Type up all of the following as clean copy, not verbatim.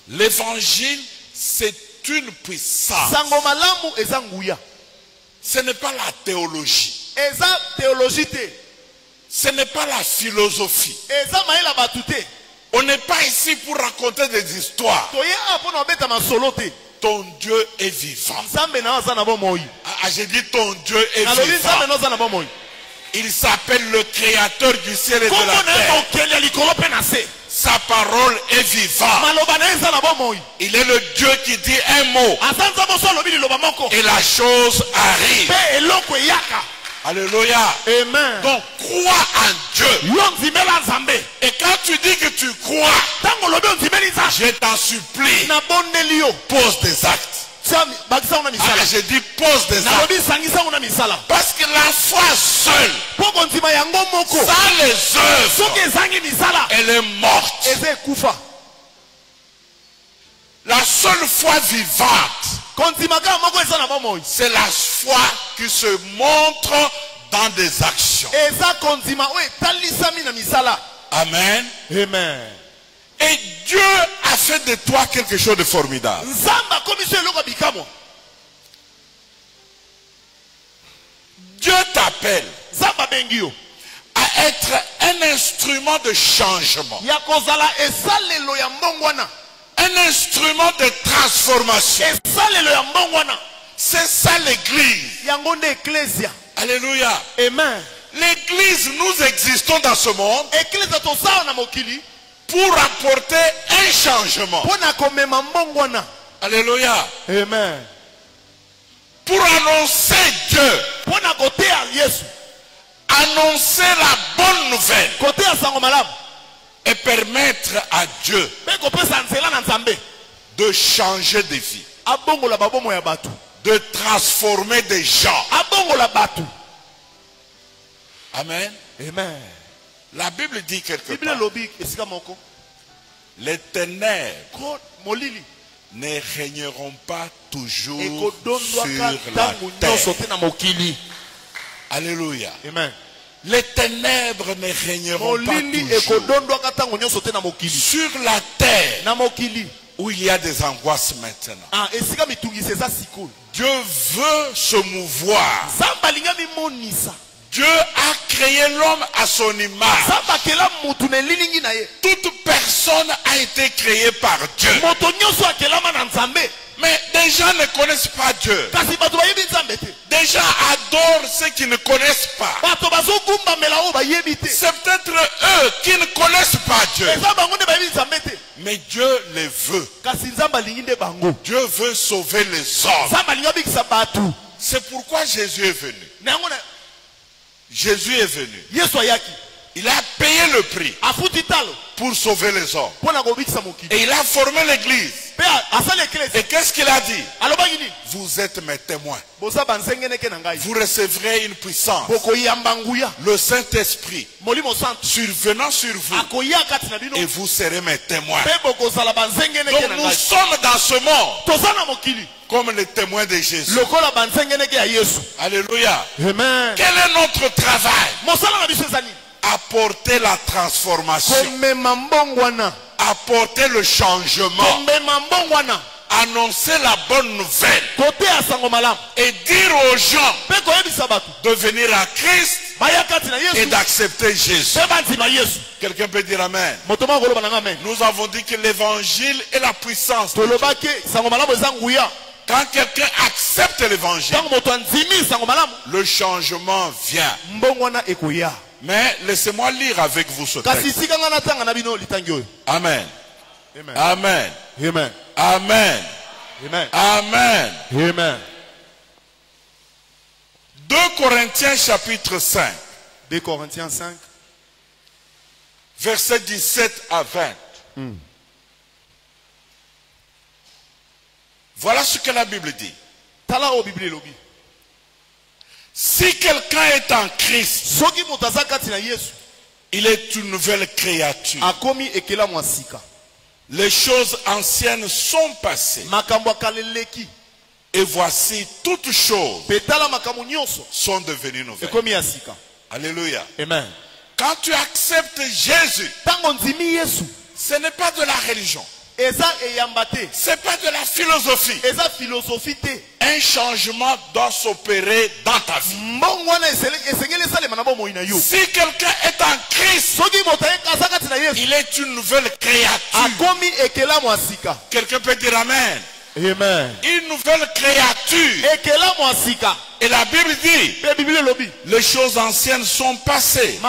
L'évangile, c'est une puissance. Ce n'est pas la théologie. Ce n'est pas la philosophie. On n'est pas ici pour raconter des histoires. Ton Dieu est vivant. J'ai dit ton Dieu est vivant. Il s'appelle le créateur du ciel et de la terre. Sa parole est vivante. Il est le Dieu qui dit un mot et la chose arrive. Alléluia. Amen. Donc crois en Dieu. Et quand tu dis que tu crois, je t'en supplie, pose des actes. J'ai dit pose des actes. Parce que la foi seule, sans les œuvres, elle est morte. La seule foi vivante, c'est la foi qui se montre dans des actions. Amen. Amen. Et Dieu a fait de toi quelque chose de formidable. Dieu t'appelle à être un instrument de changement. Un instrument de transformation. C'est ça l'église. Alléluia. Amen. L'église, nous existons dans ce monde pour apporter un changement. Alléluia. Amen. Pour annoncer Dieu. Annoncer la bonne nouvelle. Et permettre à Dieu de changer de vie. De transformer des gens. Amen. Amen. La Bible dit quelque part, les ténèbres ne régneront pas toujours sur la terre. Alléluia. Amen. Les ténèbres ne régneront pas toujours sur la terre où il y a des angoisses maintenant. Dieu veut se mouvoir. Dieu a créé l'homme à son image. Toute personne a été créée par Dieu. Mais des gens ne connaissent pas Dieu. Des gens adorent ceux qui ne connaissent pas. C'est peut-être eux qui ne connaissent pas Dieu. Mais Dieu les veut. Dieu veut sauver les hommes. C'est pourquoi Jésus est venu. Jésus est venu. Il a payé le prix pour sauver les hommes. Et il a formé l'église. Et qu'est-ce qu'il a dit? Vous êtes mes témoins. Vous recevrez une puissance. Le Saint-Esprit survenant sur vous. Et vous serez mes témoins. Donc nous sommes dans ce monde comme les témoins de Jésus. Alléluia. Amen. Quel est notre travail? Apporter la transformation. Apporter le changement. Annoncer la bonne nouvelle. Et dire aux gens de venir à Christ et d'accepter Jésus. Quelqu'un peut dire Amen. Nous avons dit que l'évangile est la puissance de Dieu. Quand quelqu'un accepte l'évangile, le changement vient. Mais laissez-moi lire avec vous ce texte. Amen. Amen. Amen. Amen. Amen. Amen. Amen. 2 Corinthiens chapitre 5. 2 Corinthiens 5. Versets 17 à 20. Voilà ce que la Bible dit. Si quelqu'un est en Christ, il est une nouvelle créature. Les choses anciennes sont passées. Et voici, toutes choses sont devenues nouvelles. Alléluia. Amen. Quand tu acceptes Jésus, ce n'est pas de la religion. C'est pas de la philosophie. Un changement doit s'opérer dans ta vie. Si quelqu'un est en Christ, il est une nouvelle créature. Quelqu'un peut dire Amen. Amen. Une nouvelle créature. Et la Bible dit, les choses anciennes sont passées.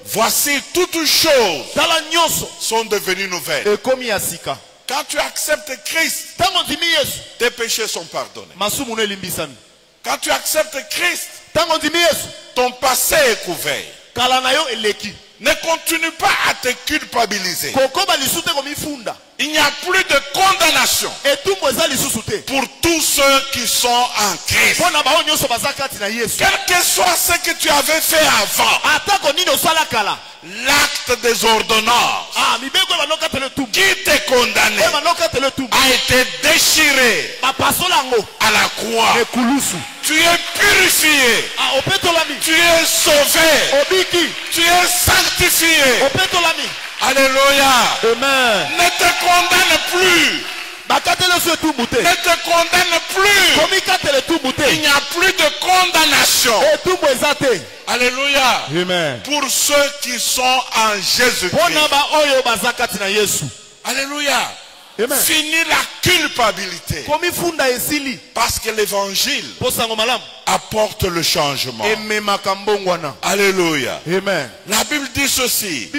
Voici toutes choses sont devenues nouvelles. Quand tu acceptes Christ, tes péchés sont pardonnés. Quand tu acceptes Christ, ton passé est couvert. Ne continue pas à te culpabiliser. Il n'y a plus de condamnation pour tous ceux qui sont en Christ. Quel que soit ce que tu avais fait avant, l'acte des ordonnances qui t'est condamné a été déchiré à la croix. Tu es purifié. Tu es sauvé. Tu es sanctifié. Alléluia. Amen. Ne te condamne plus. Ne te condamne plus. Il n'y a plus de condamnation. Alléluia. Amen. Pour ceux qui sont en Jésus-Christ. Alléluia. Amen. Fini la culpabilité. Parce que l'évangile apporte le changement. Alléluia. Amen. La Bible dit ceci.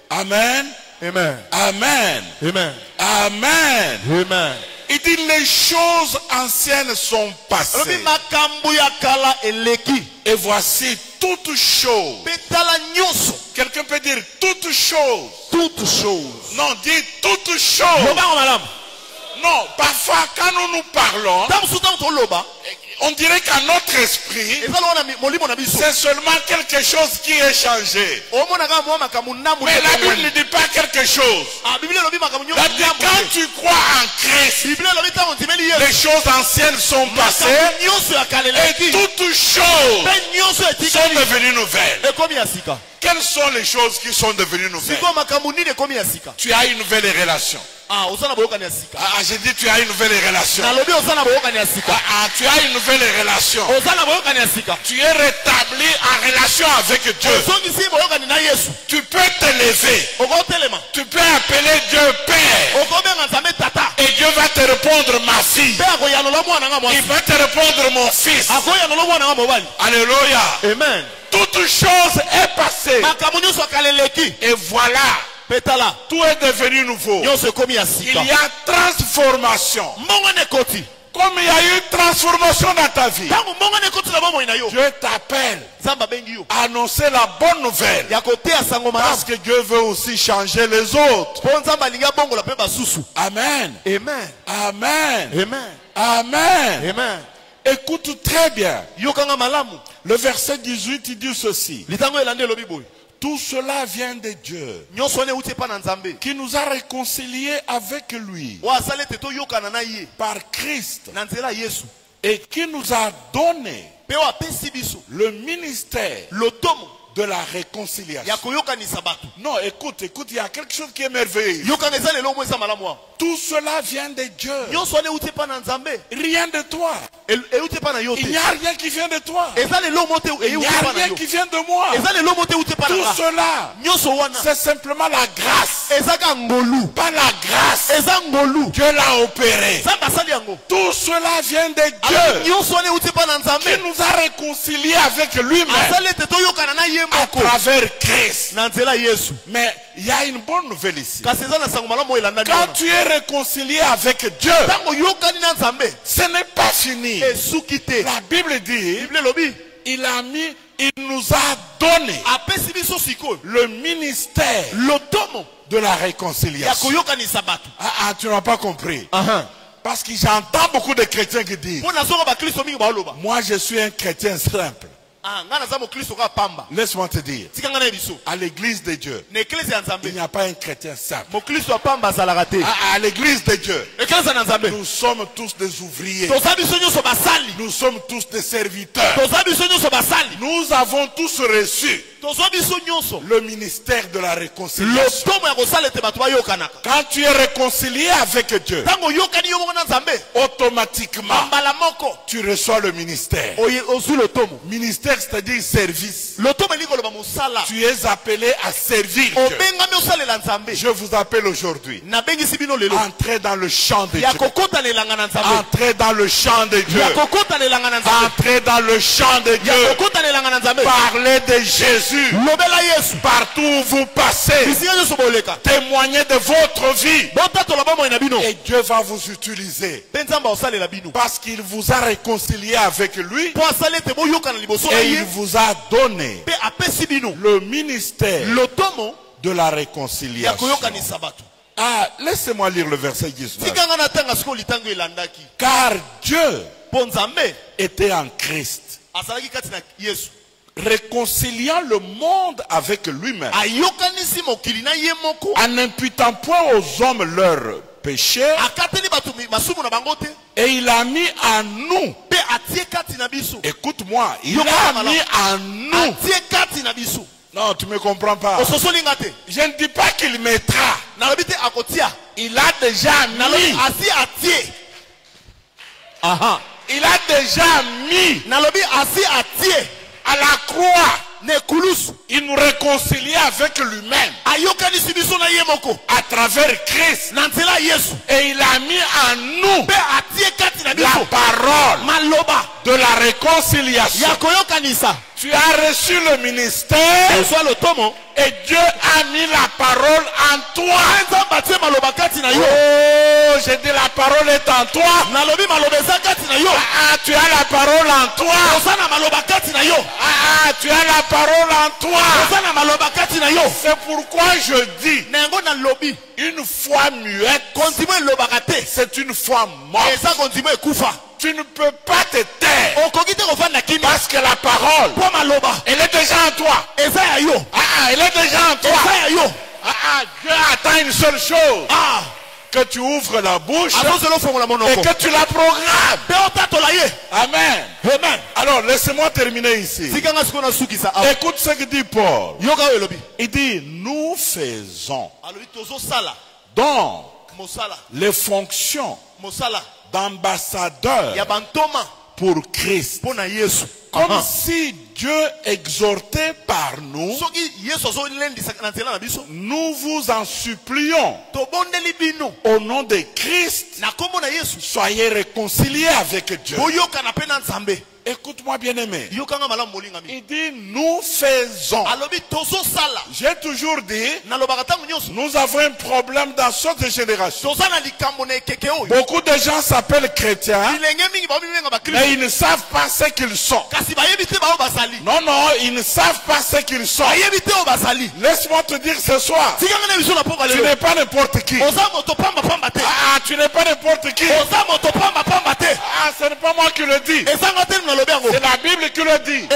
Amen. Amen. Amen. Amen. Amen. Amen. Il dit les choses anciennes sont passées. Et voici toutes choses. Quelqu'un peut dire toutes choses. Toutes choses. Non, dis toutes choses. Non, parfois quand nous parlons, on dirait qu'à notre esprit, c'est seulement quelque chose qui est changé. Mais la Bible ne dit pas quelque chose. La Bible, quand tu crois en Christ, les choses anciennes sont passées et toutes choses sont devenues nouvelles. Quelles sont les choses qui sont devenues nouvelles? Tu as une nouvelle relation. J'ai dit tu as une nouvelle relation. Tu as une nouvelle relation. Tu es rétabli en relation avec Dieu. Tu peux te lever. Tu peux appeler Dieu Père. Et Dieu va te répondre ma fille. Il va te répondre mon fils. Alléluia. Amen. Toute chose est passée. Et voilà. Tout est devenu nouveau. Il y a transformation. Comme il y a eu transformation dans ta vie, Dieu t'appelle à annoncer la bonne nouvelle. Parce que Dieu veut aussi changer les autres. Amen. Amen. Amen. Amen. Amen. Amen. Écoute très bien. Le verset 18 il dit ceci. Tout cela vient de Dieu qui nous a réconciliés avec lui par Christ et qui nous a donné le ministère de la réconciliation. Non, écoute, il y a quelque chose qui est merveilleux. Tout cela vient de Dieu. Rien de toi. Il n'y a rien qui vient de toi. Il n'y a rien qui vient de moi. Tout cela, c'est simplement la grâce. Pas la grâce. Dieu l'a opéré. Tout cela vient de Dieu qui nous a réconciliés avec lui-même à travers Christ. Mais il y a une bonne nouvelle ici. Quand tu es réconcilié avec Dieu, ce n'est pas fini. La Bible dit, il nous a donné le ministère de la réconciliation. Tu n'as pas compris. Parce que j'entends beaucoup de chrétiens qui disent, moi je suis un chrétien simple. Laisse-moi te dire, à l'église de Dieu, il n'y a pas un chrétien simple. À l'église de Dieu, nous sommes tous des ouvriers. Nous sommes tous des serviteurs. Nous avons tous reçu le ministère de la réconciliation. Quand tu es réconcilié avec Dieu, automatiquement, tu reçois le ministère. Ministère, c'est-à-dire service. Tu es appelé à servir Dieu. Je vous appelle aujourd'hui. Entrez dans le champ de Dieu. Entrez dans le champ de Dieu. Entrez dans le champ de Dieu. Parlez de Jésus partout où vous passez. Témoignez de votre vie. Et Dieu va vous utiliser. Parce qu'il vous a réconcilié avec lui. Et il vous a donné le ministère de la réconciliation. Ah, laissez-moi lire le verset 19. Car Dieu était en Christ, réconciliant le monde avec lui-même, en n'imputant point aux hommes leurs péchés, et il a mis en nous, écoute-moi, il a mis en nous. Non, tu ne me comprends pas. Je ne dis pas qu'il mettra. Il a déjà mis. Il a déjà mis à la croix. Il nous réconcilie avec lui-même à travers Christ. Et il a mis en nous la parole de la réconciliation. Tu as reçu le ministère et Dieu a mis la parole en toi. Oh, j'ai dit la parole est en toi. Tu as la parole en toi. Tu as la parole en toi. C'est pourquoi je dis, une foi muette, c'est une foi morte. Tu ne peux pas te taire. Parce que la parole, elle est déjà en toi. Elle est déjà en toi. Dieu attend une seule chose. Que tu ouvres la bouche et que tu la programmes. Amen. Alors laissez-moi terminer ici. Écoute ce que dit Paul. Il dit, nous faisons donc les fonctions d'ambassadeur pour Christ. Comme si Dieu exhortait par nous, nous vous en supplions au nom de Christ, soyez réconciliés avec Dieu. Écoute-moi bien aimé. Il dit nous faisons. J'ai toujours dit, nous avons un problème dans cette génération. Beaucoup de gens s'appellent chrétiens, mais ils ne savent pas ce qu'ils sont. Non, ils ne savent pas ce qu'ils sont. Laisse-moi te dire ce soir, tu n'es pas n'importe qui. Tu n'es pas n'importe qui. Ce n'est pas moi qui le dis. C'est la Bible qui le dit.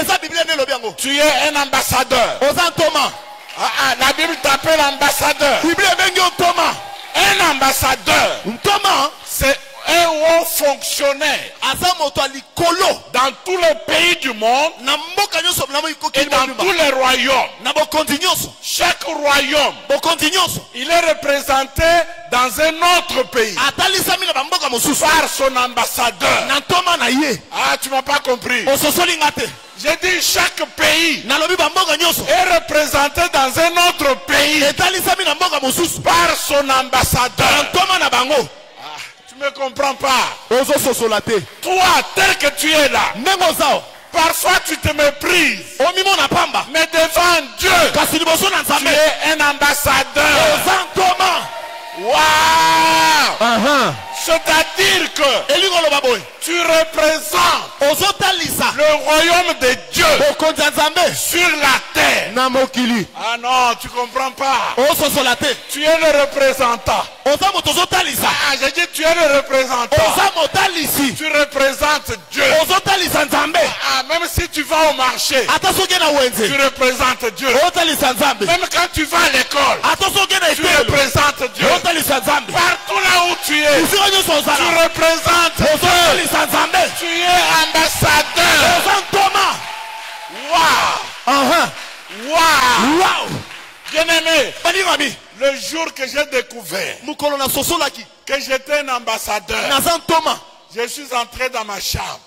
Tu es un ambassadeur. La Bible t'appelle ambassadeur. Un ambassadeur, c'est un haut fonctionnaire dans tous les pays du monde et dans tous les royaumes. Chaque royaume, il est représenté dans un autre pays par son ambassadeur. Tu m'as pas compris. J'ai dit chaque pays est représenté dans un autre pays par son ambassadeur. Tu ne me comprends pas. Toi, tel que tu es là, parfois tu te méprises. Mais devant Dieu, tu es un ambassadeur. Wow! C'est-à-dire que tu représentes le royaume de Dieu sur la terre. Ah non, tu comprends pas. Tu es le représentant. J'ai dit tu es le représentant. Tu représentes Dieu. Même si tu vas au marché, tu représentes Dieu. Même quand tu vas à l'école, tu représentes Dieu. Partout là où tu es, tu représentes Dieu. Tu es ambassadeur. Wow. Bien-aimé, le jour que j'ai découvert que j'étais un ambassadeur, je suis entré dans ma chambre.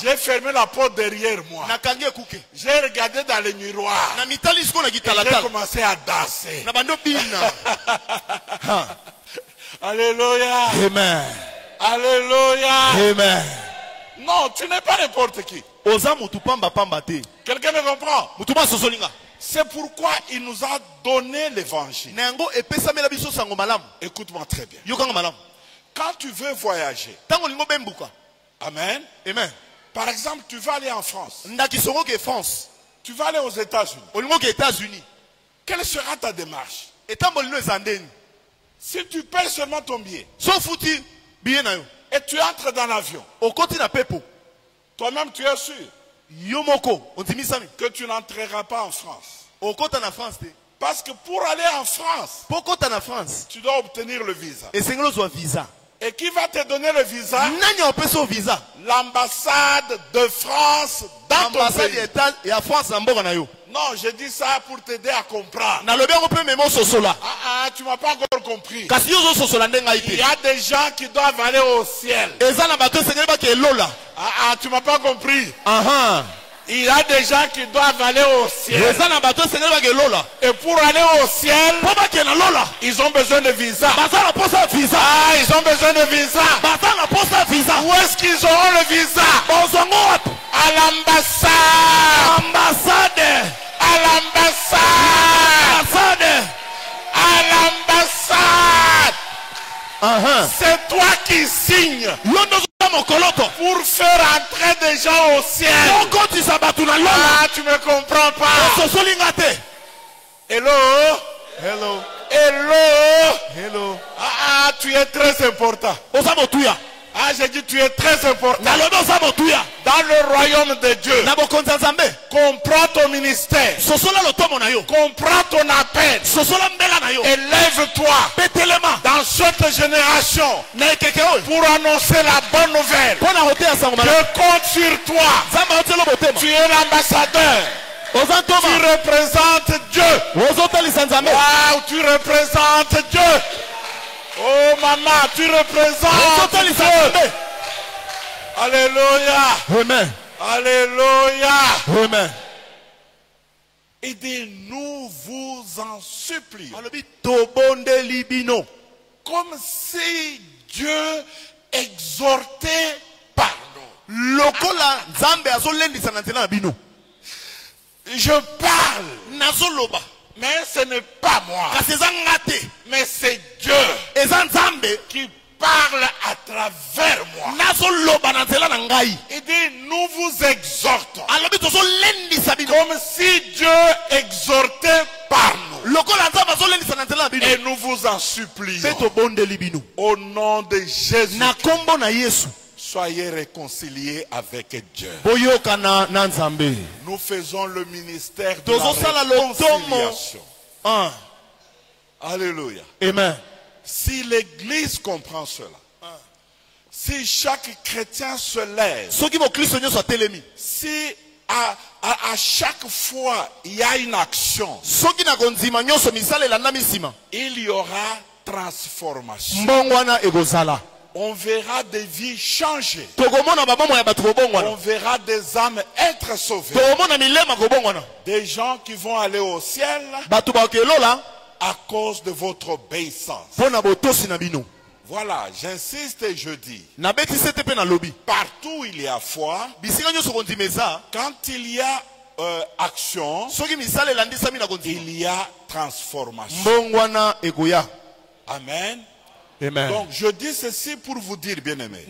J'ai fermé la porte derrière moi. J'ai regardé dans le miroir. Et j'ai commencé à danser. Alléluia. Amen. Alléluia. Amen. Non, tu n'es pas n'importe qui. Quelqu'un me comprend? C'est pourquoi il nous a donné l'évangile. Écoute-moi très bien. Quand tu veux voyager, amen. Amen. Par exemple, tu vas aller en France. France. Tu vas aller aux États-Unis. Quelle sera ta démarche? Si tu payes seulement ton billet et tu entres dans l'avion, toi-même tu es sûr que tu n'entreras pas en France. Parce que pour aller en France, tu dois obtenir le visa. Et qui va te donner le visa? L'ambassade de France dans ton pays. Non, je dis ça pour t'aider à comprendre. Tu m'as pas encore compris. Il y a des gens qui doivent aller au ciel. Tu m'as pas compris. Il y a des gens qui doivent aller au ciel. Et pour aller au ciel, ils ont besoin de visa. Ils ont besoin de visa. Où est-ce qu'ils auront le visa? À l'ambassade. À l'ambassade. À l'ambassade. C'est toi qui signes pour faire entrer des gens au ciel. Tu me comprends pas? Hello? Hello. Hello? Hello. Tu es très important. J'ai dit tu es très important. Dans le royaume de Dieu. Comprends ton ministère. Comprends ton appel. Et lève-toi dans cette génération pour annoncer la bonne nouvelle. Je compte sur toi. Tu es l'ambassadeur. Tu représentes Dieu. Tu représentes Dieu. Oh maman, tu représentes Dieu. Alléluia. Amen. Alléluia. Amen. Il dit, nous vous en supplions. Comme si Dieu exhortait par nous. Je parle. Mais ce n'est pas moi. Mais c'est Dieu qui parle à travers moi. Il dit, nous vous exhortons. Comme si Dieu exhortait par nous. Et nous vous en supplions. Au nom de Jésus. Soyez réconciliés avec Dieu. Nous faisons le ministère de la réconciliation. Alléluia. Amen. Si l'Église comprend cela, si chaque chrétien se lève, si à chaque fois il y a une action, il y aura transformation. On verra des vies changer. On verra des âmes être sauvées. Des gens qui vont aller au ciel à cause de votre obéissance. Voilà, j'insiste et je dis. Partout où il y a foi, quand il y a action, il y a transformation. Amen. Amen. Donc je dis ceci pour vous dire, bien-aimés,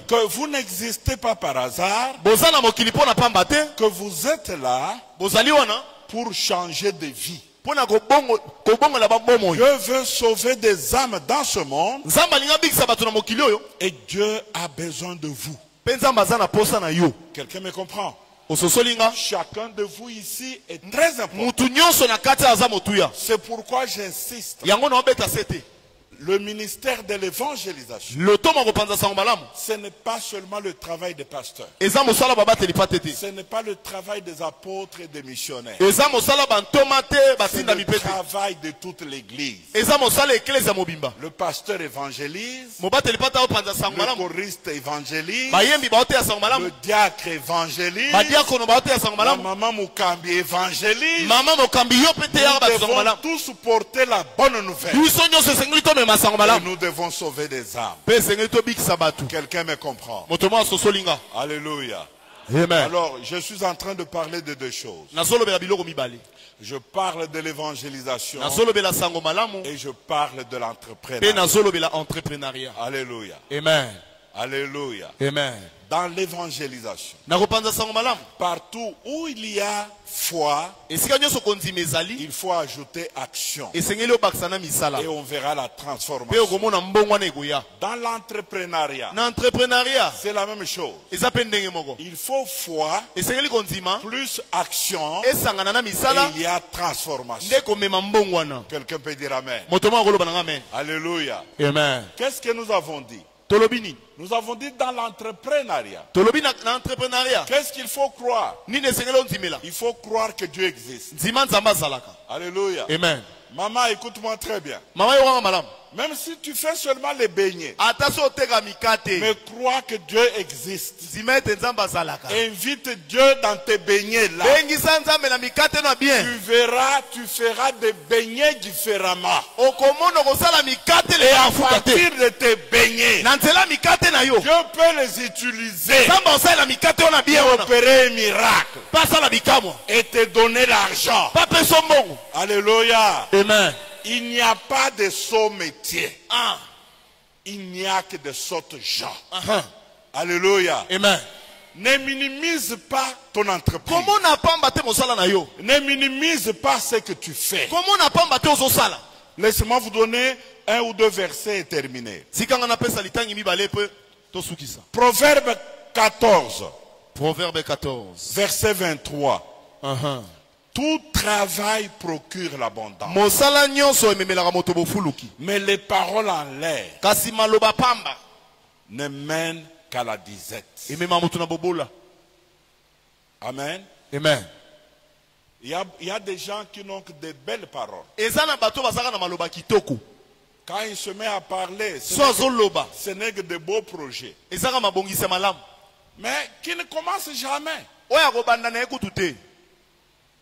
que vous n'existez pas par hasard, que vous êtes là pour changer de vie. Dieu veut sauver des âmes dans ce monde et Dieu a besoin de vous. Quelqu'un me comprend? Chacun de vous ici est très important. C'est pourquoi j'insiste. Le ministère de l'évangélisation, ce n'est pas seulement le travail des pasteurs. Ce n'est pas le travail des apôtres et des missionnaires. C'est le travail de toute l'église. Le pasteur évangélise, le choriste évangélise, le diacre évangélise, la maman Mukambi évangélise. Nous devons tous porter la bonne nouvelle. Et nous devons sauver des âmes. Quelqu'un me comprend? Alléluia. Amen. Alors, je suis en train de parler de deux choses. Je parle de l'évangélisation et je parle de l'entrepreneuriat. Alléluia. Amen. Alléluia. Amen. Dans l'évangélisation, partout où il y a foi, il faut ajouter action. Et on verra la transformation. Dans l'entrepreneuriat, c'est la même chose. Il faut foi, plus action, et il y a transformation. Quelqu'un peut dire Amen. Alléluia. Amen. Qu'est-ce que nous avons dit? Nous avons dit dans l'entrepreneuriat. Qu'est-ce qu'il faut croire? Il faut croire que Dieu existe. Alléluia. Amen. Maman, écoute-moi très bien. Même si tu fais seulement les beignets, mais crois que Dieu existe. Invite Dieu dans tes beignets là. Tu feras des beignets différemment. Et à partir de tes beignets, Dieu peut les utiliser pour opérer un miracle et te donner l'argent. Alléluia. Amen. Il n'y a pas de sot métier. Il n'y a que de sottes gens. Alléluia. Amen. Ne minimise pas ton entreprise. Ne minimise pas ce que tu fais. Laissez-moi vous donner un ou deux versets et terminer. Proverbe 14. Proverbe 14. Verset 23. Tout travail procure l'abondance. Mais les paroles en l'air ne mènent qu'à la disette. Amen. Amen. Il y a des gens qui n'ont que de belles paroles. Quand il se met à parler, ce n'est que de beaux projets. Mais qui ne commence jamais.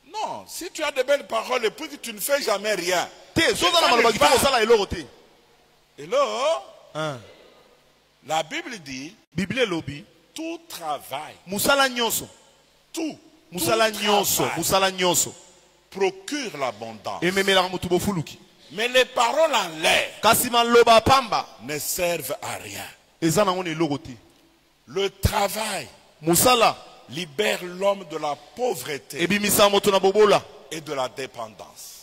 Non, si tu as de belles paroles et puis que tu ne fais jamais rien. Hello? La Bible dit tout travail. Tout procure l'abondance. Mais les paroles en l'air ne servent à rien. Le travail libère l'homme de la pauvreté et de la dépendance.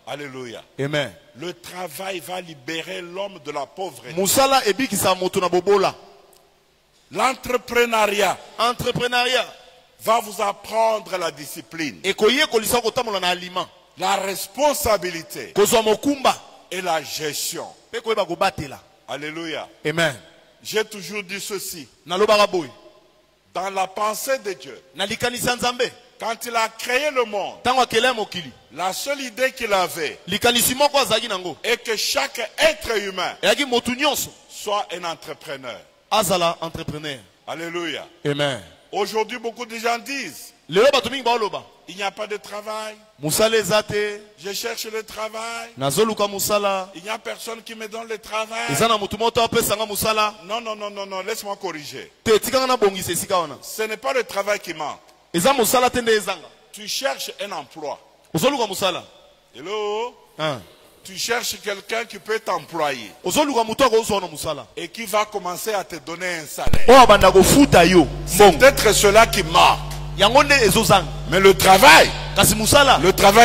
Alléluia. Amen. Le travail va libérer l'homme de la pauvreté. L'entrepreneuriat va vous apprendre la discipline, la responsabilité et la gestion. Alléluia. Amen. J'ai toujours dit ceci. Dans la pensée de Dieu, quand il a créé le monde, la seule idée qu'il avait est que chaque être humain soit un entrepreneur. Alléluia. Amen. Aujourd'hui, beaucoup de gens disent il n'y a pas de travail. Je cherche le travail. Il n'y a personne qui me donne le travail. Non, laisse-moi corriger. Ce n'est pas le travail qui manque. Tu cherches un emploi. Hello? Tu cherches quelqu'un qui peut t'employer et qui va commencer à te donner un salaire. C'est peut-être cela qui manque. Mais le travail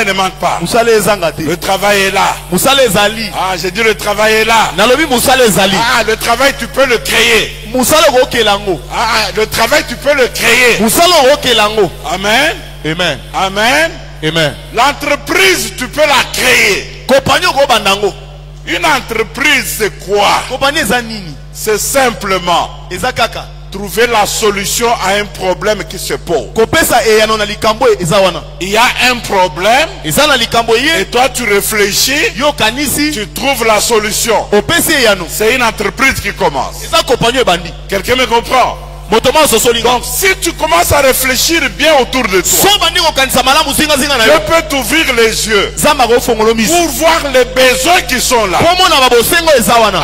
ne manque pas. Le travail est là. Ah, j'ai dit le travail est là. Ah, le travail tu peux le créer. Ah, le travail tu peux le créer. Amen. Amen. Amen. Amen. L'entreprise tu peux la créer. Une entreprise, c'est quoi? C'est simplement trouver la solution à un problème qui se pose. Il y a un problème et toi tu réfléchis, tu trouves la solution. C'est une entreprise qui commence. Quelqu'un me comprend? Donc si tu commences à réfléchir bien autour de toi, Dieu peut t'ouvrir les yeux pour voir les besoins qui sont là.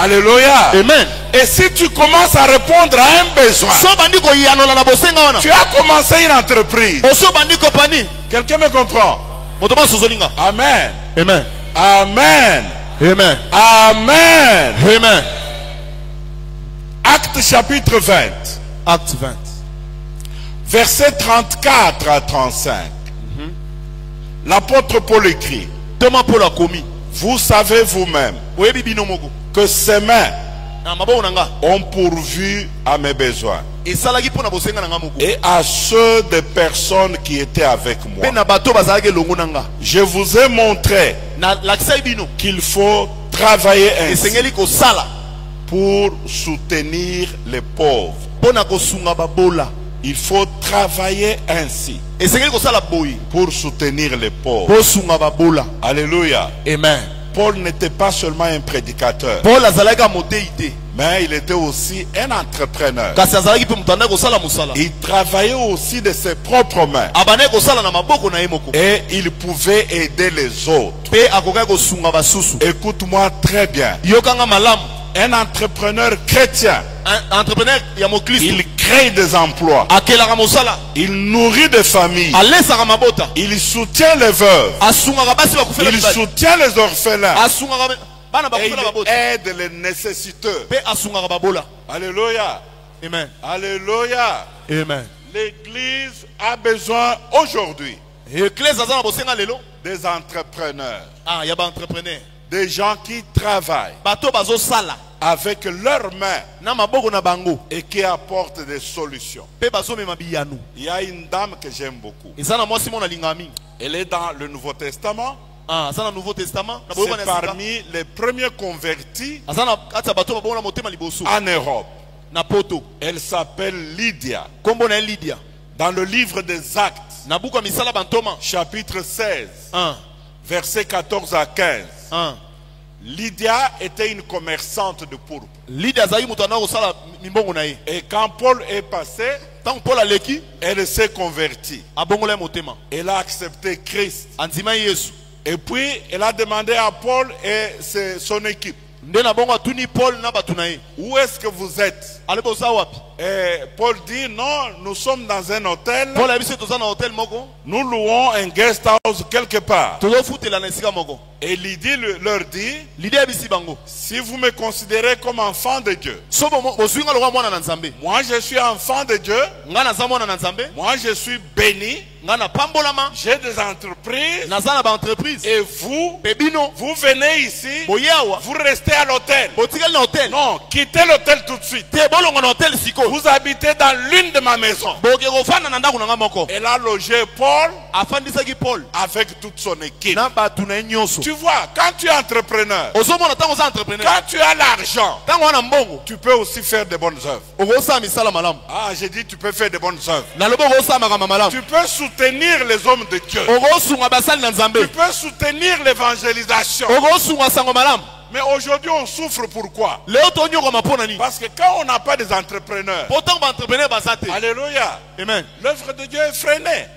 Alléluia. Amen. Et si tu commences à répondre à un besoin, tu as commencé une entreprise. Quelqu'un me comprend? Amen. Amen. Amen. Amen. Amen. Amen. Acte chapitre 20. Acte 20. Versets 34 à 35. L'apôtre Paul écrit: vous savez vous-même que ces mains ont pourvu à mes besoins et à ceux des personnes qui étaient avec moi. Je vous ai montré qu'il faut travailler ainsi pour soutenir les pauvres. Il faut travailler ainsi pour soutenir les pauvres. Alléluia. Amen. Paul n'était pas seulement un prédicateur, mais il était aussi un entrepreneur. Il travaillait aussi de ses propres mains et il pouvait aider les autres. Écoute-moi très bien. Un entrepreneur chrétien, il crée des emplois, il nourrit des familles, il soutient les veuves, il soutient les orphelins et il aide les nécessiteux. Alléluia. Amen. Alléluia. Amen. L'église a besoin aujourd'hui des entrepreneurs, des gens qui travaillent avec leurs mains et qui apportent des solutions. Il y a une dame que j'aime beaucoup. Elle est dans le Nouveau Testament. C'est parmi les premiers convertis en Europe. Elle s'appelle Lydia. Dans le livre des Actes, chapitre 16, versets 14 à 15. Lydia était une commerçante de pourpre. Et quand Paul est passé, elle s'est convertie. Elle a accepté Christ. Et puis elle a demandé à Paul et son équipe: où est-ce que vous êtes? Et Paul dit: non, nous sommes dans un hôtel. Nous louons un guest house quelque part. Et Lydie leur dit: si vous me considérez comme enfant de Dieu, moi je suis enfant de Dieu, moi je suis béni, j'ai des entreprises, et vous venez ici, vous restez à l'hôtel. Non, quittez l'hôtel tout de suite. Vous habitez dans l'une de ma maison. Elle a logé Paul avec toute son équipe. Tu vois, quand tu es entrepreneur, quand tu as l'argent, tu peux aussi faire de bonnes œuvres. Ah, j'ai dit tu peux faire de bonnes œuvres. Tu peux soutenir les hommes de Dieu. Tu peux soutenir l'évangélisation. Mais aujourd'hui on souffre, pourquoi? Parce que quand on n'a pas des entrepreneurs, alléluia, Amen. l'œuvre de Dieu est freinée.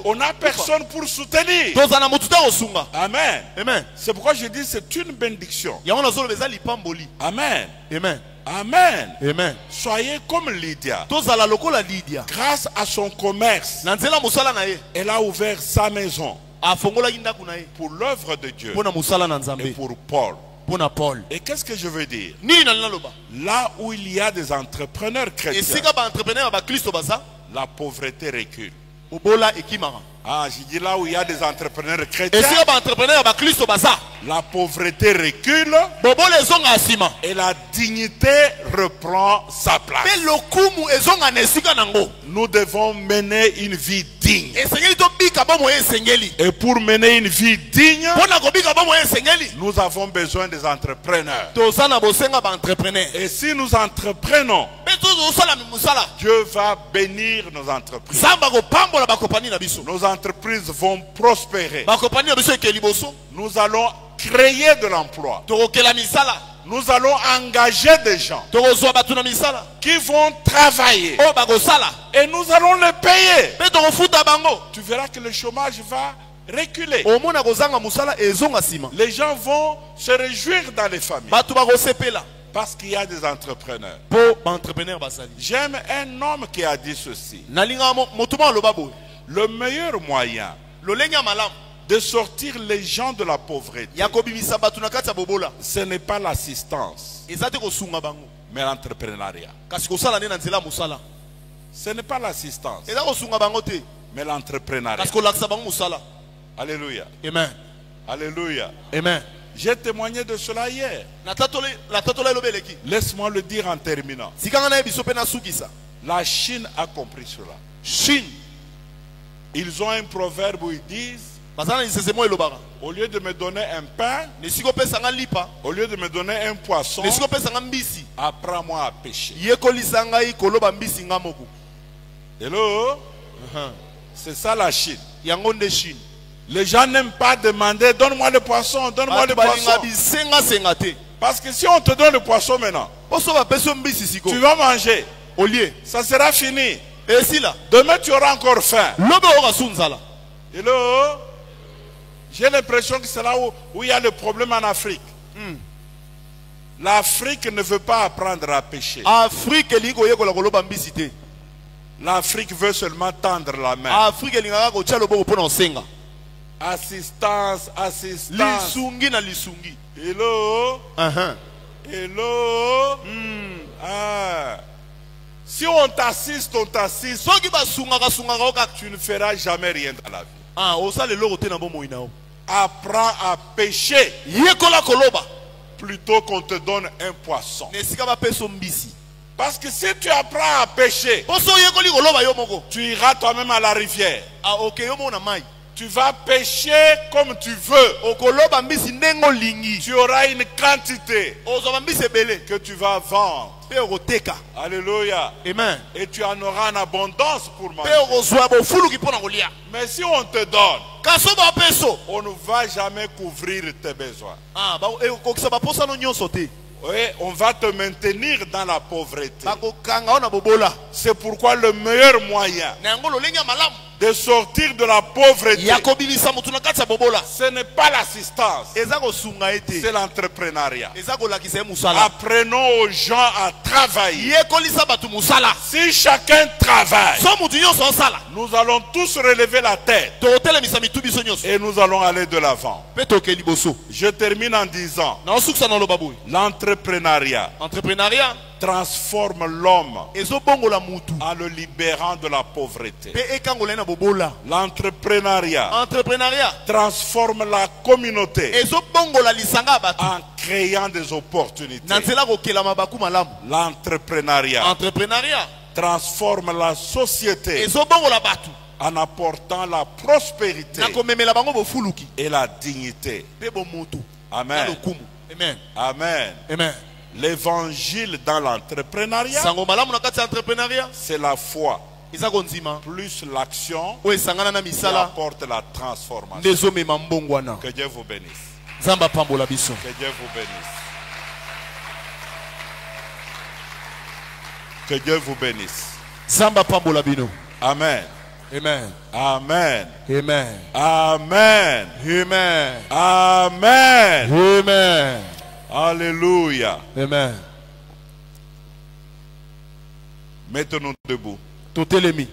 On n'a personne pour soutenir. Amen. Amen. C'est pourquoi je dis c'est une bénédiction. Amen. Amen. Amen. Amen. Soyez comme Lydia. Grâce à son commerce, elle a ouvert sa maison pour l'œuvre de Dieu et pour Paul. Et qu'est-ce que je veux dire? Là où il y a des entrepreneurs chrétiens, la pauvreté recule. Ah, j'ai dit là où il y a des entrepreneurs chrétiens, la pauvreté recule et la dignité reprend sa place. Nous devons mener une vie digne. Et pour mener une vie digne, nous avons besoin des entrepreneurs. Et si nous entreprenons, Dieu va bénir nos entreprises. Nos entreprises vont prospérer. Nous allons créer de l'emploi. Nous allons engager des gens qui vont travailler. Et nous allons les payer. Tu verras que le chômage va reculer. Les gens vont se réjouir dans les familles. Parce qu'il y a des entrepreneurs. J'aime un homme qui a dit ceci. Le meilleur moyen de sortir les gens de la pauvreté, ce n'est pas l'assistance, mais l'entrepreneuriat. Ce n'est pas l'assistance, mais l'entrepreneuriat. Alléluia. Amen. Alléluia. Amen. J'ai témoigné de cela hier. Laisse-moi le dire en terminant. La Chine a compris cela. Ils ont un proverbe où ils disent: au lieu de me donner un pain, au lieu de me donner un poisson, apprends-moi à pêcher. Hello? C'est ça la Chine. Les gens n'aiment pas demander: donne-moi le poisson, donne-moi le poisson. Parce que si on te donne le poisson maintenant, tu vas manger. Ça sera fini. Demain tu auras encore faim. Hello? J'ai l'impression que c'est là où il y a le problème en Afrique. L'Afrique ne veut pas apprendre à pêcher. L'Afrique veut seulement tendre la main. Assistance, assistance. Hello? Hello? Si on t'assiste, tu ne feras jamais rien dans la vie. Apprends à pêcher plutôt qu'on te donne un poisson. Parce que si tu apprends à pêcher, tu iras toi-même à la rivière. Tu vas pêcher comme tu veux. Tu auras une quantité que tu vas vendre. Alléluia. Amen. Et tu en auras en abondance pour manger. Mais si on te donne, on ne va jamais couvrir tes besoins. Oui, on va te maintenir dans la pauvreté. C'est pourquoi le meilleur moyen de sortir de la pauvreté, ce n'est pas l'assistance, c'est l'entrepreneuriat. Apprenons aux gens à travailler. Si chacun travaille, nous allons tous relever la tête et nous allons aller de l'avant. Je termine en disant: l'entrepreneuriat transforme l'homme en le libérant de la pauvreté. L'entrepreneuriat transforme la communauté en créant des opportunités. L'entrepreneuriat transforme la société en apportant la prospérité et la dignité. Amen. Amen. Amen. L'évangile dans l'entrepreneuriat, c'est la foi plus l'action qui apporte la transformation. Que Dieu vous bénisse. Que Dieu vous bénisse. Que Dieu vous bénisse. Amen. Amen. Amen. Amen. Amen. Amen. Amen. Amen. Alléluia. Amen. Mettons-nous debout. Tout est l'ennemi.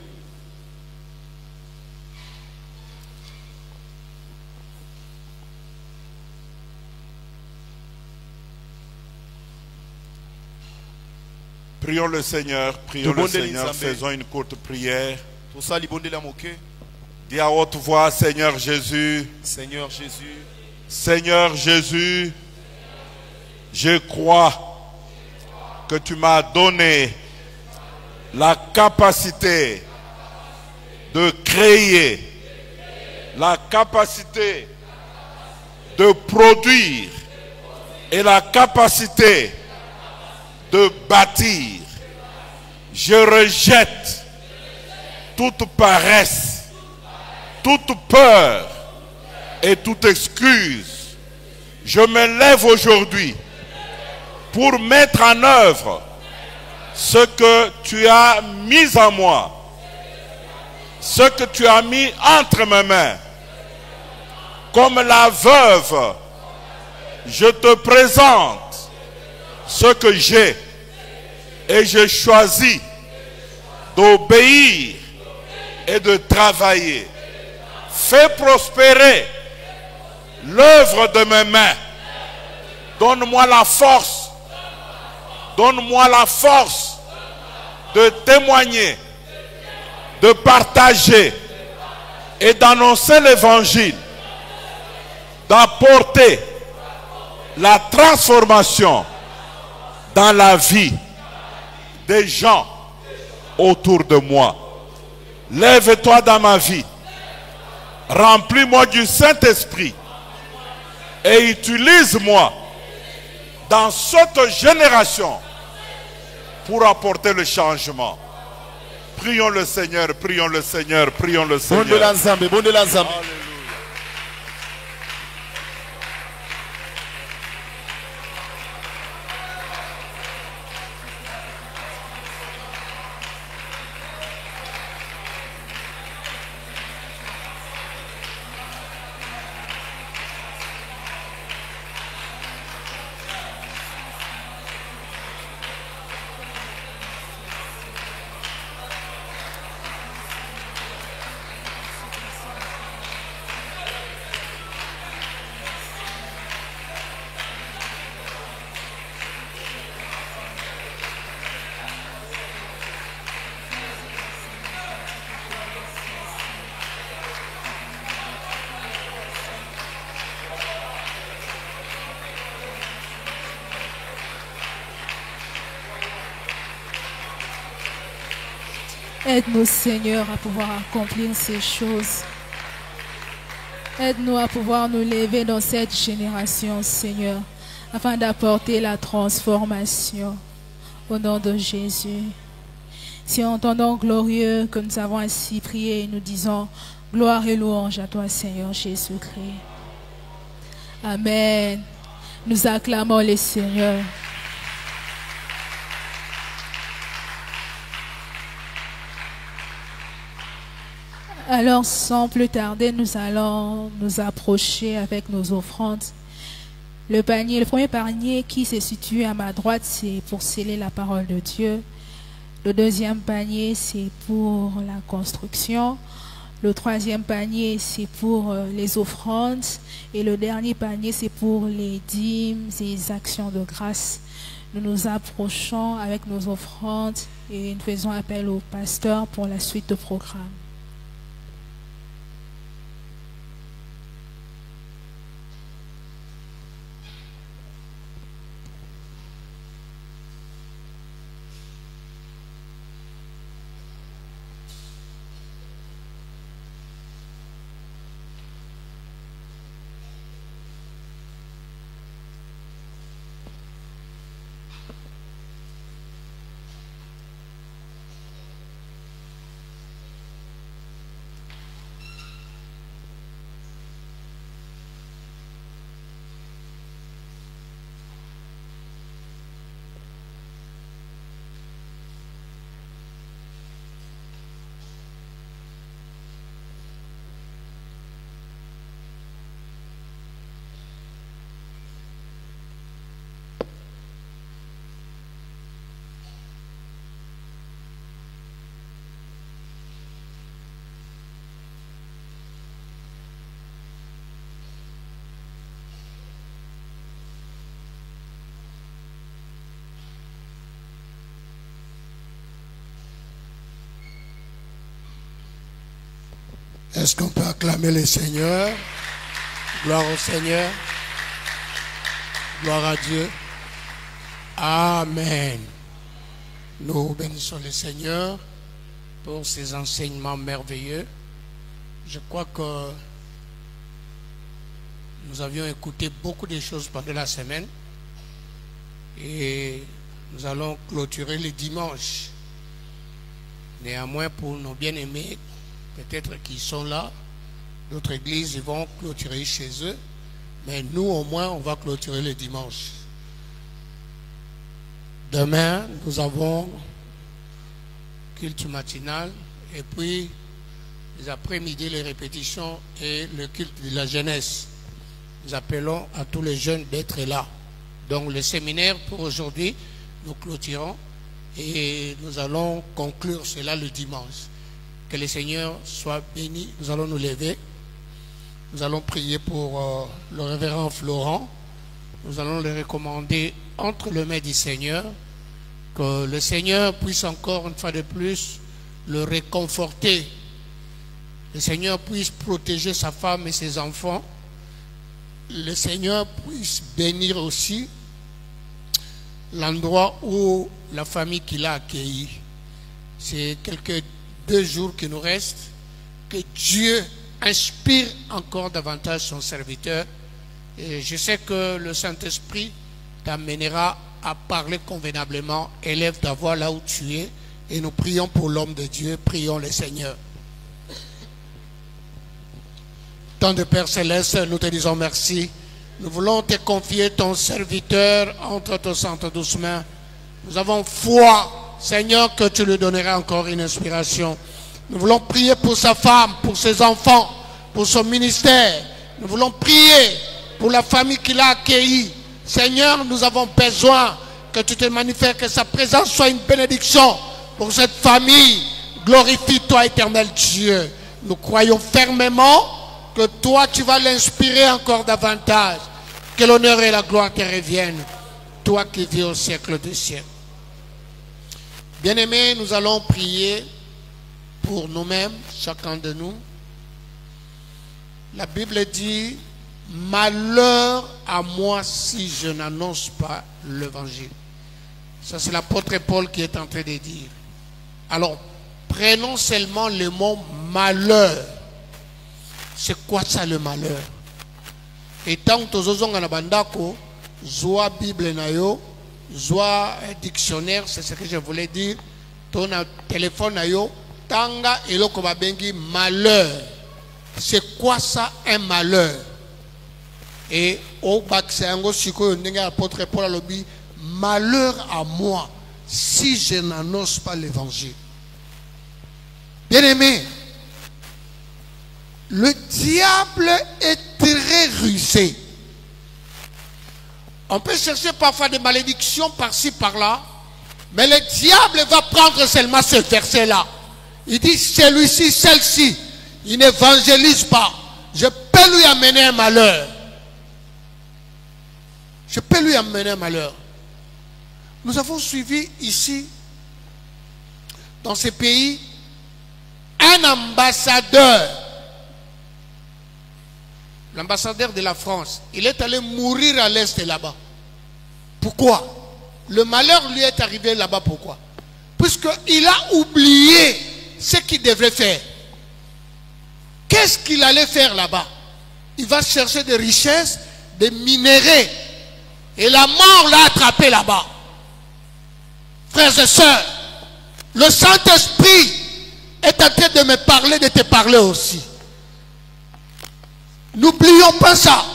Prions le Seigneur, faisons une courte prière. Dis à haute voix, Seigneur Jésus. Seigneur Jésus. Seigneur Jésus, je crois que tu m'as donné la capacité de créer, la capacité de produire et la capacité de bâtir. Je rejette toute paresse, toute peur et toute excuse. Je me lève aujourd'hui pour mettre en œuvre ce que tu as mis en moi, ce que tu as mis entre mes mains. Comme la veuve, je te présente ce que j'ai et je choisis d'obéir et de travailler. Fais prospérer l'œuvre de mes mains. Donne-moi la force. Donne-moi la force de témoigner, de partager et d'annoncer l'évangile, d'apporter la transformation dans la vie des gens autour de moi. Lève-toi dans ma vie. Remplis-moi du Saint-Esprit et utilise-moi dans cette génération pour apporter le changement. Prions le Seigneur, prions le Seigneur, prions le Seigneur. Bon de la Zambie. Aide-nous, Seigneur, à pouvoir accomplir ces choses. Aide-nous à pouvoir nous lever dans cette génération, Seigneur, afin d'apporter la transformation au nom de Jésus. Si en ton nom glorieux que nous avons ainsi prié, nous disons gloire et louange à toi, Seigneur Jésus-Christ. Amen. Nous acclamons le Seigneur. Alors, sans plus tarder, nous allons nous approcher avec nos offrandes. Le premier panier qui se situe à ma droite, c'est pour sceller la parole de Dieu. Le deuxième panier, c'est pour la construction. Le troisième panier, c'est pour les offrandes. Et le dernier panier, c'est pour les dîmes et les actions de grâce. Nous nous approchons avec nos offrandes et nous faisons appel au pasteur pour la suite du programme. Est-ce qu'on peut acclamer le Seigneur? Gloire au Seigneur. Gloire à Dieu. Amen. Nous bénissons le Seigneur pour ses enseignements merveilleux. Je crois que nous avions écouté beaucoup de choses pendant la semaine et nous allons clôturer le dimanche. Néanmoins, pour nos bien-aimés, peut-être qu'ils sont là, d'autres églises ils vont clôturer chez eux, mais nous au moins on va clôturer le dimanche. Demain, nous avons culte matinal et puis les après-midi, les répétitions et le culte de la jeunesse. Nous appelons à tous les jeunes d'être là. Donc le séminaire pour aujourd'hui, nous clôturons et nous allons conclure cela le dimanche. Que le Seigneur soit béni. Nous allons nous lever. Nous allons prier pour le révérend Florent. Nous allons le recommander entre les mains du Seigneur. Que le Seigneur puisse encore une fois de plus le réconforter. Le Seigneur puisse protéger sa femme et ses enfants. Le Seigneur puisse bénir aussi l'endroit où la famille qu'il a accueillie. C'est quelques 2 jours qui nous restent. Que Dieu inspire encore davantage son serviteur. Et je sais que le Saint-Esprit t'amènera à parler convenablement. Élève ta voix là où tu es. Et nous prions pour l'homme de Dieu. Prions le Seigneur. Tant de Père Céleste, nous te disons merci. Nous voulons te confier ton serviteur entre tes saintes douces mains. Nous avons foi, Seigneur, que tu lui donneras encore une inspiration. Nous voulons prier pour sa femme, pour ses enfants, pour son ministère. Nous voulons prier pour la famille qu'il a accueillie. Seigneur, nous avons besoin que tu te manifestes, que sa présence soit une bénédiction pour cette famille. Glorifie-toi, éternel Dieu. Nous croyons fermement que toi, tu vas l'inspirer encore davantage. Que l'honneur et la gloire te reviennent. Toi qui vis au siècle des siècles. Bien-aimés, nous allons prier pour nous-mêmes, chacun de nous. La Bible dit, malheur à moi si je n'annonce pas l'évangile. Ça, c'est l'apôtre Paul qui est en train de dire. Alors, prenons seulement le mot malheur. C'est quoi ça le malheur? Et tant que tu as bandako, zoa Bible na yo, zoa dictionnaire, c'est ce que je voulais dire. Ton téléphone na yo, tanga eloko babengi malheur. C'est quoi ça un malheur? Et au baksango siko ndenge apôtre Paul alobi, malheur à moi si je n'annonce pas l'évangile. Bien-aimé, le diable est très rusé. On peut chercher parfois des malédictions par-ci, par-là, mais le diable va prendre seulement ce verset-là. Il dit, celui-ci, celle-ci, il n'évangélise pas. Je peux lui amener un malheur. Je peux lui amener un malheur. Nous avons suivi ici, dans ces pays, un ambassadeur. L'ambassadeur de la France, il est allé mourir à l'est là-bas. Pourquoi? Le malheur lui est arrivé là-bas, pourquoi? Puisqu'il a oublié ce qu'il devrait faire. Qu'est-ce qu'il allait faire là-bas? Il va chercher des richesses, des minéraux. Et la mort l'a attrapé là-bas. Frères et sœurs, le Saint-Esprit est en train de me parler, de te parler aussi. N'oublions pas ça.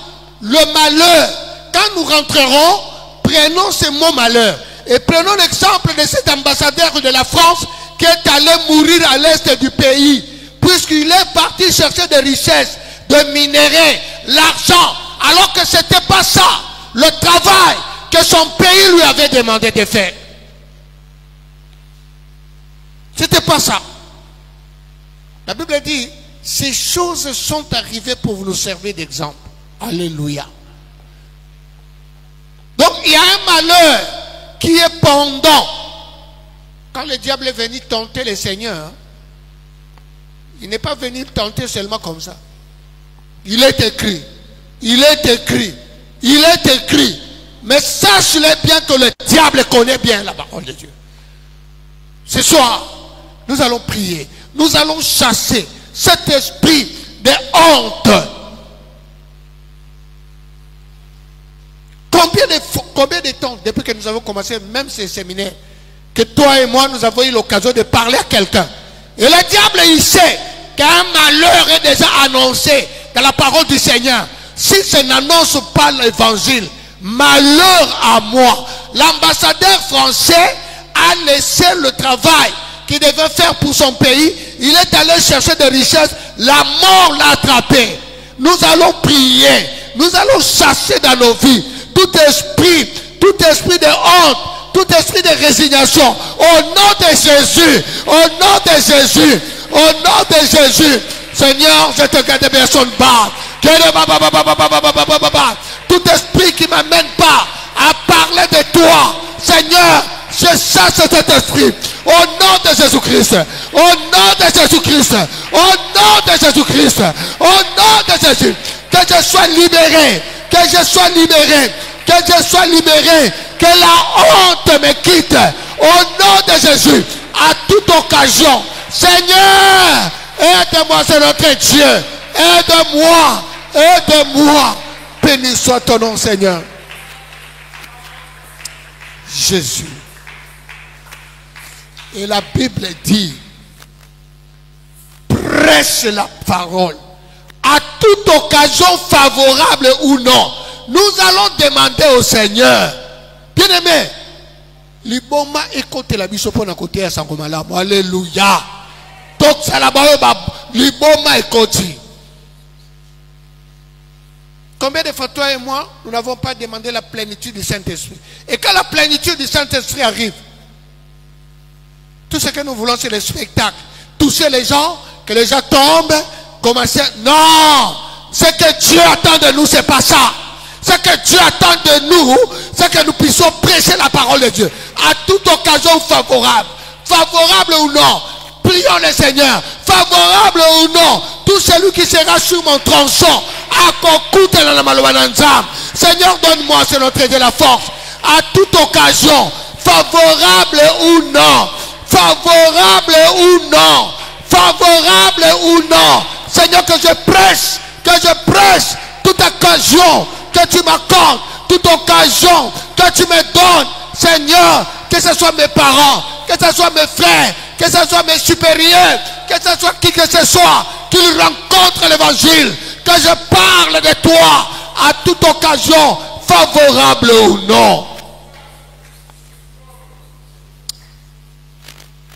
Le malheur, quand nous rentrerons, prenons ce mot malheur. Et prenons l'exemple de cet ambassadeur de la France qui est allé mourir à l'est du pays. Puisqu'il est parti chercher des richesses, de minéraux, l'argent. Alors que ce n'était pas ça, le travail que son pays lui avait demandé de faire. Ce n'était pas ça. La Bible dit, ces choses sont arrivées pour nous servir d'exemple. Alléluia. Donc il y a un malheur qui est pendant. Quand le diable est venu tenter le Seigneur, Il n'est pas venu tenter seulement comme ça. Il est écrit. Il est écrit. Il est écrit. Mais sache-le bien que le diable connaît bien la parole de Dieu. Ce soir, nous allons prier. Nous allons chasser cet esprit de honte. Combien de temps, depuis que nous avons commencé même ces séminaires, que toi et moi, nous avons eu l'occasion de parler à quelqu'un. Et le diable, il sait qu'un malheur est déjà annoncé dans la parole du Seigneur. Si je n'annonce pas l'évangile, malheur à moi. L'ambassadeur français a laissé le travail qu'il devait faire pour son pays. Il est allé chercher des richesses. La mort l'a attrapé. Nous allons prier. Nous allons chasser dans nos vies tout esprit de honte, tout esprit de résignation. Au nom de Jésus. Au nom de Jésus. Au nom de Jésus. Seigneur, je te garde personne bas. Tout esprit qui ne m'amène pas à parler de toi, Seigneur, je chasse cet esprit. Au nom de Jésus-Christ. Au nom de Jésus-Christ. Au nom de Jésus-Christ. Au nom de Jésus. Que je sois libéré. Que je sois libéré. Que je sois libéré. Que la honte me quitte. Au nom de Jésus. À toute occasion. Seigneur, aide-moi, c'est notre Dieu. Aide-moi. Aide-moi. Béni soit ton nom, Seigneur. Jésus. Et la Bible dit, prêche la parole. À toute occasion favorable ou non, nous allons demander au Seigneur. Bien-aimé, liboma écoute la bisopo na côté à Sangomala. Alléluia. Donc ça là-bas, liboma écoute. Combien de fois toi et moi, nous n'avons pas demandé la plénitude du Saint-Esprit? Et quand la plénitude du Saint-Esprit arrive, tout ce que nous voulons, c'est le spectacle. Toucher les gens, que les gens tombent, commencer. Non! Ce que Dieu attend de nous, c'est pas ça. Ce que Dieu attend de nous, c'est que nous puissions prêcher la parole de Dieu. À toute occasion favorable. Favorable ou non. Prions le Seigneur. Favorable ou non. Tout celui qui sera sur mon tronçon. Seigneur, donne-moi, c'est notre de la force. À toute occasion. Favorable ou non. Favorable ou non. Favorable ou non. Seigneur, que je prêche toute occasion que tu m'accordes, toute occasion que tu me donnes. Seigneur, que ce soit mes parents, que ce soit mes frères, que ce soit mes supérieurs, que ce soit qui que ce soit, qu'ils rencontrent l'évangile, que je parle de toi à toute occasion, favorable ou non.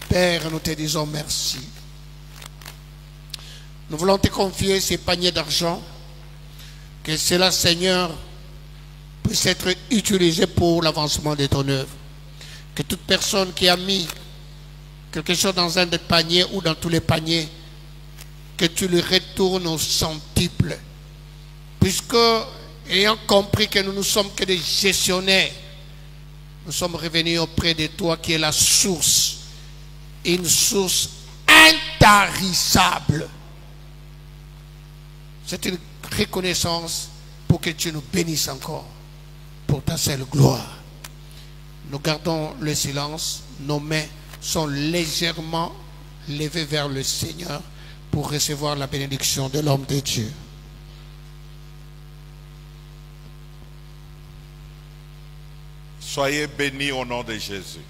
Père, nous te disons merci. Nous voulons te confier ces paniers d'argent. Que cela, Seigneur, puisse être utilisé pour l'avancement de ton œuvre. Que toute personne qui a mis quelque chose dans un des paniers ou dans tous les paniers, que tu le retournes au centuple. Puisque, ayant compris que nous ne sommes que des gestionnaires, nous sommes revenus auprès de toi qui est la source. Une source intarissable. C'est une reconnaissance pour que tu nous bénisses encore pour ta seule gloire. Nous gardons le silence. Nos mains sont légèrement levées vers le Seigneur pour recevoir la bénédiction de l'homme de Dieu. Soyez bénis au nom de Jésus.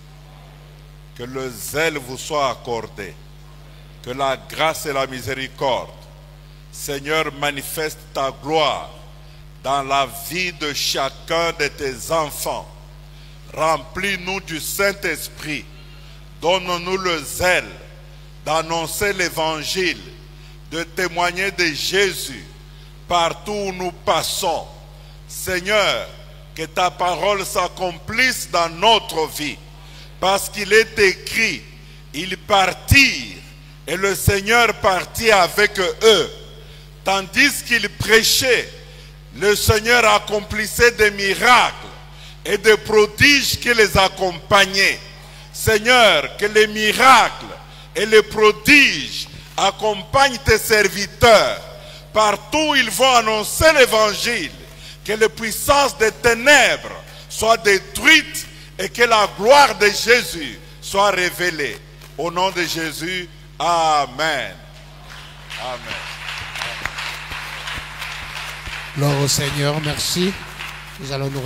Que le zèle vous soit accordé. Que la grâce et la miséricorde, Seigneur, manifeste ta gloire dans la vie de chacun de tes enfants. Remplis-nous du Saint-Esprit. Donne-nous le zèle d'annoncer l'évangile, de témoigner de Jésus partout où nous passons. Seigneur, que ta parole s'accomplisse dans notre vie. Parce qu'il est écrit, ils partirent et le Seigneur partit avec eux. Tandis qu'ils prêchaient, le Seigneur accomplissait des miracles et des prodiges qui les accompagnaient. Seigneur, que les miracles et les prodiges Accompagne tes serviteurs. Partout où ils vont annoncer l'évangile. Que les puissances des ténèbres soient détruites et que la gloire de Jésus soit révélée. Au nom de Jésus, Amen. Amen. Gloire au Seigneur, merci. Nous allons nous